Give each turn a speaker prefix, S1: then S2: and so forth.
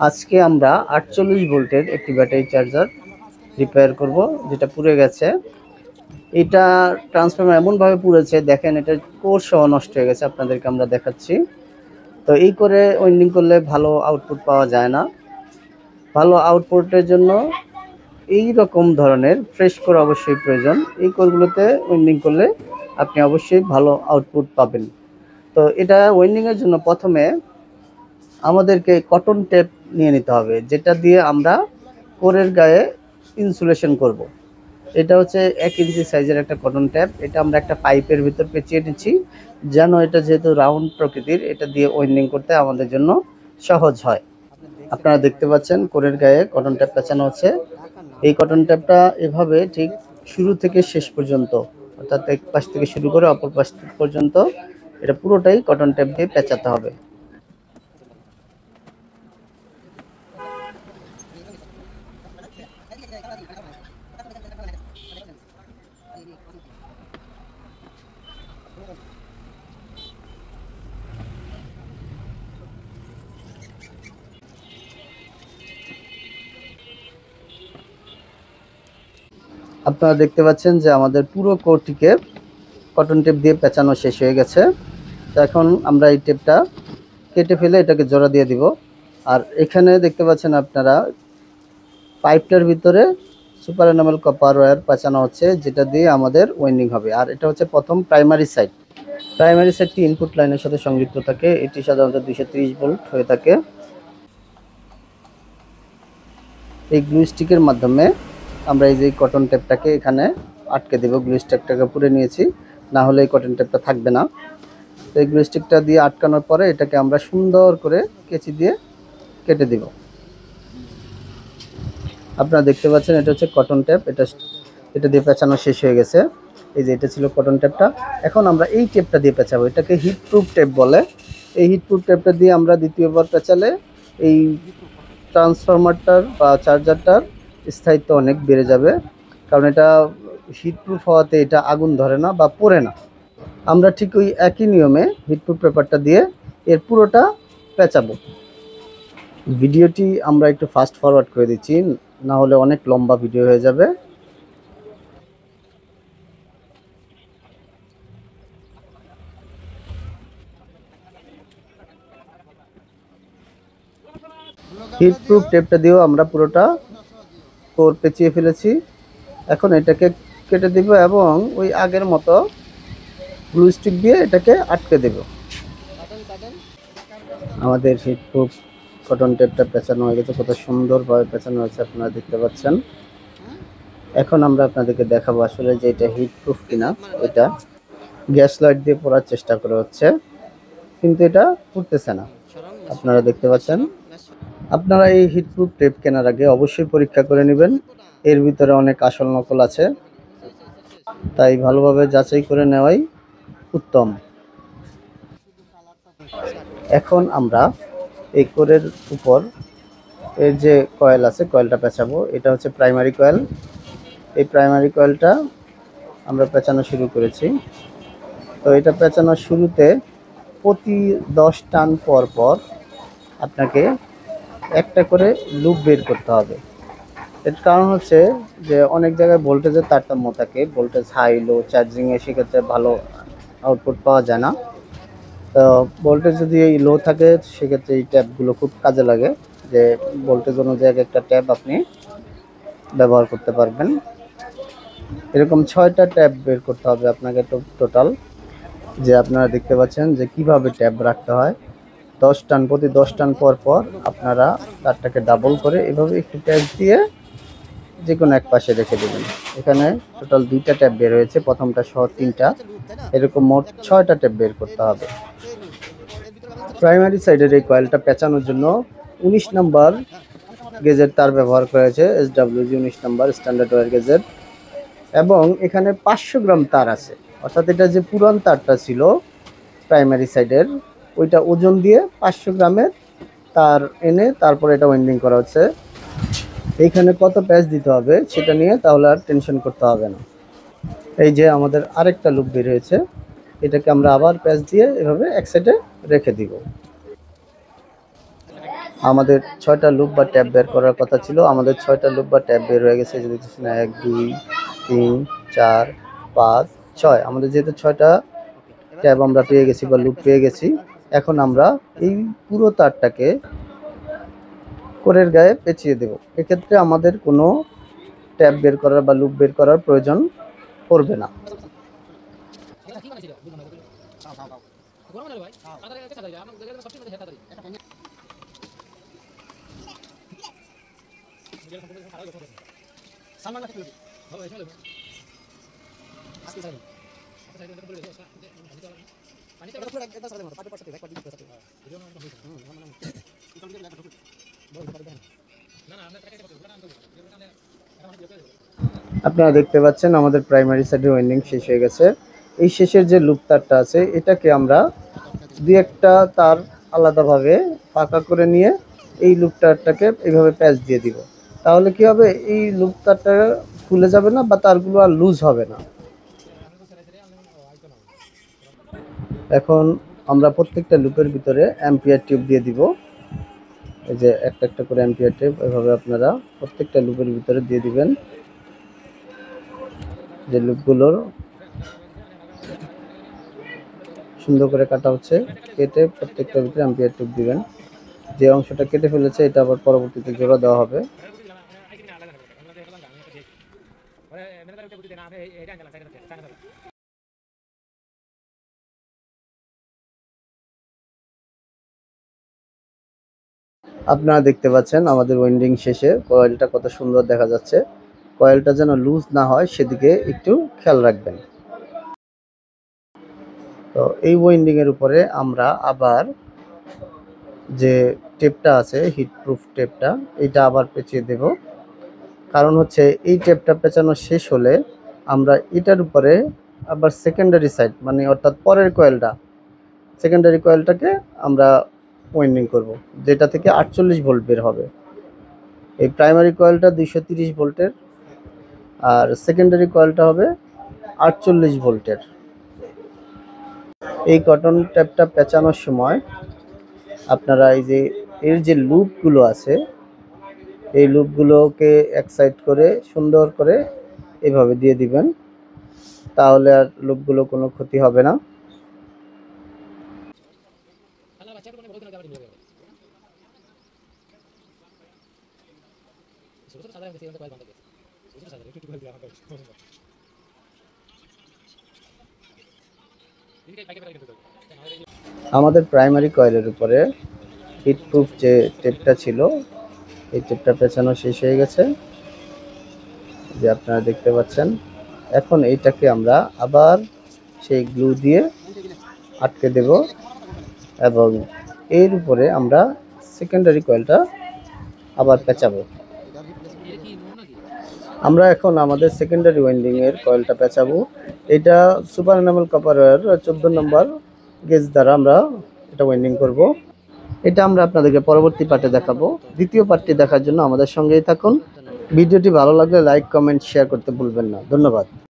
S1: আজকে আমরা 48 ভোল্টের একটি ব্যাটারি চার্জার রিপেয়ার করব, যেটা পুড়ে গেছে। এটা ট্রান্সফরমার এমনভাবে পুড়েছে, দেখেন এটা কোর সহ নষ্ট হয়ে গেছে। আপনাদেরকে আমরা দেখাচ্ছি। তো এই করে ওয়েল্ডিং করলে ভালো আউটপুট পাওয়া যায় না। ভালো আউটপুটের জন্য এই রকম ধরনের ফ্রেশ কোর অবশ্যই প্রয়োজন। এই কোরগুলোতে ওয়েল্ডিং করলে আপনি অবশ্যই ভালো আউটপুট পাবেন। তো এটা ওয়েল্ডিংয়ের জন্য প্রথমে আমাদেরকে কটন টেপ নিয়ে নিতে হবে, যেটা দিয়ে আমরা কোরের গায়ে ইনসুলেশন করব। এটা হচ্ছে 1 ইঞ্চি সাইজের একটা কটন ট্যাপ। এটা আমরা একটা পাইপের ভিতর পেঁচিয়ে নিচ্ছি, যেন এটা যেহেতু রাউন্ড প্রকৃতির, এটা দিয়ে ওয়েল্ডিং করতে আমাদের জন্য সহজ হয়। আপনারা দেখতে পাচ্ছেন কোরের গায়ে কটন ট্যাপ পেঁচানো হচ্ছে। এই কটন ট্যাপটা এভাবে ঠিক শুরু থেকে শেষ পর্যন্ত, অর্থাৎ এক পাশ থেকে শুরু করে অপর পাশ পর্যন্ত এটা পুরোটাই কটন ট্যাপ দিয়ে পেঁচাতে হবে। আপনারা দেখতে পাচ্ছেন যে আমাদের পুরো কোরটিকে কটন টেপ দিয়ে পেঁচানো শেষ হয়ে গেছে। তো এখন আমরা এই টেপটা কেটে ফেলে এটাকে জোড়া দিয়ে দিব। আর এখানে দেখতে পাচ্ছেন আপনারা পাইপটার ভিতরে সুপার এনামেল কপার ওয়্যার পেঁচানো হচ্ছে, যেটা দিয়ে আমাদের ওয়েন্ডিং হবে। আর এটা হচ্ছে প্রথম প্রাইমারি সাইড। প্রাইমারি সাইডটি ইনপুট লাইনের সাথে সংযুক্ত থাকে। এটি সাধারণত 230 ভোল্ট হয়ে থাকে। এই গ্লু স্টিকের মাধ্যমে আমরা এই যে কটন টেপটাকে এখানে আটকে দেব। গ্লু স্টিকটাকে পুড়ে নিয়েছি, না হলে এই কটন টেপটা থাকবে না। তো এই গ্লু স্টিকটা দিয়ে আটকানোর পরে এটাকে আমরা সুন্দর করে কেচি দিয়ে কেটে দিব। আপনারা দেখতে পাচ্ছেন এটা হচ্ছে কটন টেপ। এটা দিয়ে পেঁচানো শেষ হয়ে গেছে। এই যে এটা ছিল কটন টেপটা। এখন আমরা এই টেপটা দিয়ে পেঁচাবো। এটাকে হিট প্রুফ টেপ বলে। এই হিট প্রুফ টেপটা দিয়ে আমরা দ্বিতীয়বার পেঁচালে এই ট্রান্সফরমারটার বা চার্জারটার স্থায়িত্ব অনেক বেড়ে যাবে, কারণ এটা হিট প্রুফ হওয়াতে এটা আগুন ধরে না বা পোড়ে না। আমরা ঠিক ওই একই নিয়মে হিট প্রুফ পেপারটা দিয়ে এর পুরোটা পেঁচাবো। ভিডিওটি আমরা একটু ফাস্ট ফরওয়ার্ড করে দিচ্ছি, না হলে অনেক লম্বা ভিডিও হয়ে যাবে। হিট প্রুফ টেপটা দিয়েও আমরা পুরোটা কোর পেঁচিয়ে ফেলেছি। এখন এটাকে কেটে দিব এবং ওই আগের মতো গ্লু স্টিক দিয়ে এটাকে আটকে দেব। আমাদের হিট প্রুফ কটন টেপটা পেঁচানো হয়ে গেছে। কত সুন্দরভাবে পেঁচানো হয়েছে আপনারা দেখতে পাচ্ছেন। এখন আমরা আপনাদেরকে দেখাবো আসলে যে এটা হিট প্রুফ কিনা। এটা গ্যাস লাইট দিয়ে পড়ার চেষ্টা করা হচ্ছে, কিন্তু এটা পুড়তেছে না। আপনারা দেখতে পাচ্ছেন। আপনারা এই হিট প্রুফ টেপ কেনার আগে অবশ্যই পরীক্ষা করে নেবেন। এর ভিতরে অনেক আসল নকল আছে, তাই ভালোভাবে যাচাই করে নেওয়াই উত্তম। এখন আমরা এই কোরের উপর এর যে কয়েল আছে, কয়েলটা পেঁচাবো। এটা হচ্ছে প্রাইমারি কয়েল। এই প্রাইমারি কয়েলটা আমরা পেঁচানো শুরু করেছি। তো এটা পেঁচানোর শুরুতে প্রতি 10 টান পর পর আপনাকে একটা করে লুপ বের করতে হবে। এর কারণ হচ্ছে যে অনেক জায়গায় ভোল্টেজের তারতম্য থাকে, ভোল্টেজ হাই লো চার্জিংয়ে, সেক্ষেত্রে ভালো আউটপুট পাওয়া যায় না। তো ভোল্টেজ যদি এই লো থাকে, সেক্ষেত্রে এই ট্যাপগুলো খুব কাজে লাগে, যে ভোল্টেজ অনুযায়ী একটা ট্যাপ আপনি ব্যবহার করতে পারবেন। এরকম 6টা ট্যাপ বের করতে হবে আপনাকে টোটাল। যে আপনারা দেখতে পাচ্ছেন যে কিভাবে ট্যাপ রাখতে হয়। 10 টান, প্রতি 10 টান পর পর আপনারা তারটাকে ডাবল করে এভাবে একটু ট্যাপ দিয়ে যে কোনো এক পাশে রেখে দেবেন। এখানে টোটাল 2টা ট্যাপ বের হয়েছে, প্রথমটা সহ 3টা, এরকম মোট 6টা ট্যাপ বের করতে হবে। প্রাইমারি সাইডের এই কয়েলটা পেঁচানোর জন্য 19 নম্বর গেজের তার ব্যবহার করা হয়েছে, SWG 19 নম্বর স্ট্যান্ডার্ড ওয়্যার গেজের। এবং এখানে 500 গ্রাম তার আছে, অর্থাৎ এটা যে পুরান তারটা ছিল প্রাইমারি সাইডের, ওইটা ওজন দিয়ে 500 গ্রামের তার এনে তারপরে এটা ওয়েন্ডিং করা হচ্ছে। এইখানে কত প্যাচ দিতে হবে সেটা নিয়ে তাহলে আর টেনশন করতে হবে না। এই যে আমাদের আরেকটা লুপ বের হয়েছে, এটাকে আমরা আবার প্যাচ দিয়ে এভাবে এক সাইডে রেখে দিব। আমাদের 6টা লুপ বা ট্যাব বের করার কথা ছিল। আমাদের 6টা লুপ বা ট্যাব বের হয়ে গেছে। এই যে দেখতেছেন 1 2 3 4 5 6। আমাদের যেহেতু 6টা ট্যাব আমরা পেয়ে গেছি বা লুপ পেয়ে গেছি, এখন আমরা এই পুরো তারটাকে কোরের গায়ে পেঁচিয়ে দেব। এক্ষেত্রে আমাদের কোনো ট্যাব বের করার বা লুপ বের করার প্রয়োজন পড়বে না। আপনারা দেখতে পাচ্ছেন আমাদের প্রাইমারি সাইডের ওয়াইন্ডিং শেষ হয়ে গেছে। এই শেষের যে লুপ তারটা আছে এটাকে আমরা দুই একটা তার আলাদাভাবে ফাঁকা করে নিয়ে এই লুপ তারটাকে এইভাবে প্যাচ দিয়ে দিব। তাহলে কি হবে, এই লুপ তারটা খুলে যাবে না বা তারগুলো আর লুজ হবে না। এখন আমরা প্রত্যেকটা লুপের ভিতরে অ্যাম্পিয়ার টিউব দিয়ে দিব। এই যে একটা একটা করে অ্যাম্পিয়ার টিউব এভাবে আপনারা প্রত্যেকটা লুপের ভিতরে দিয়ে দিবেন। যে লুপগুলোর সুন্দর করে কাটা হচ্ছে, কেটে প্রত্যেকটার ভিতরে অ্যাম্পিয়ার টিউব দিবেন। যে অংশটা কেটে ফেলেছে এটা আবার পরবর্তীতে জোড়া দেওয়া হবে। আপনারা দেখতে পাচ্ছেন আমাদের ওয়াইন্ডিং শেষে কয়েলটা কত সুন্দর দেখা যাচ্ছে। কয়েলটা যেন লুজ না হয় সেদিকে একটু খেয়াল রাখবেন। তো এই ওয়াইন্ডিং এর উপরে আমরা আবার যে টেপটা আছে হিট প্রুফ টেপটা, এটা আবার পেঁচিয়ে দেব। কারণ হচ্ছে এই টেপটা পেঁচানো শেষ হলে আমরা এটার উপরে আবার সেকেন্ডারি সাইড মানে অর্থাৎ পরের কয়েলটা, সেকেন্ডারি কয়েলটাকে আমরা ওয়াইন্ডিং করব, যেটা থেকে 48 ভোল্ট বের হবে। এই প্রাইমারি কয়েলটা 230 ভোল্টের আর সেকেন্ডারি কয়েলটা হবে 48 ভোল্টের। এই কটন ট্যাপটা পেঁচানোর সময় আপনারা এই যে এর যে লুপগুলো আছে এই লুপগুলোকে এক সাইড করে সুন্দর করে এভাবে দিয়ে দিবেন, তাহলে আর লুপগুলো কোনো ক্ষতি হবে না। আমাদের প্রাইমারি কয়েলের উপরে হিট প্রুফ যে টেপটা ছিল এই টেপটা পেঁচানো শেষ হয়ে গেছে, যে আপনারা দেখতে পাচ্ছেন। এখন এইটাকে আমরা আবার সেই গ্লু দিয়ে আটকে দেব এবং এর উপরে আমরা সেকেন্ডারি কয়েলটা আবার পেঁচাবো। আমরা এখন আমাদের সেকেন্ডারি ওয়াইন্ডিং এর কয়েলটা পেঁচাবো। এটা সুপার এনামেল কপারের 14 নম্বর গেজ দ্বারা আমরা এটা ওয়াইন্ডিং করব। এটা আমরা আপনাদেরকে পরবর্তী পার্টে দেখাবো। দ্বিতীয় পার্টটি দেখার জন্য আমাদের সঙ্গেই থাকুন। ভিডিওটি ভালো লাগলে লাইক কমেন্ট শেয়ার করতে ভুলবেন না। ধন্যবাদ।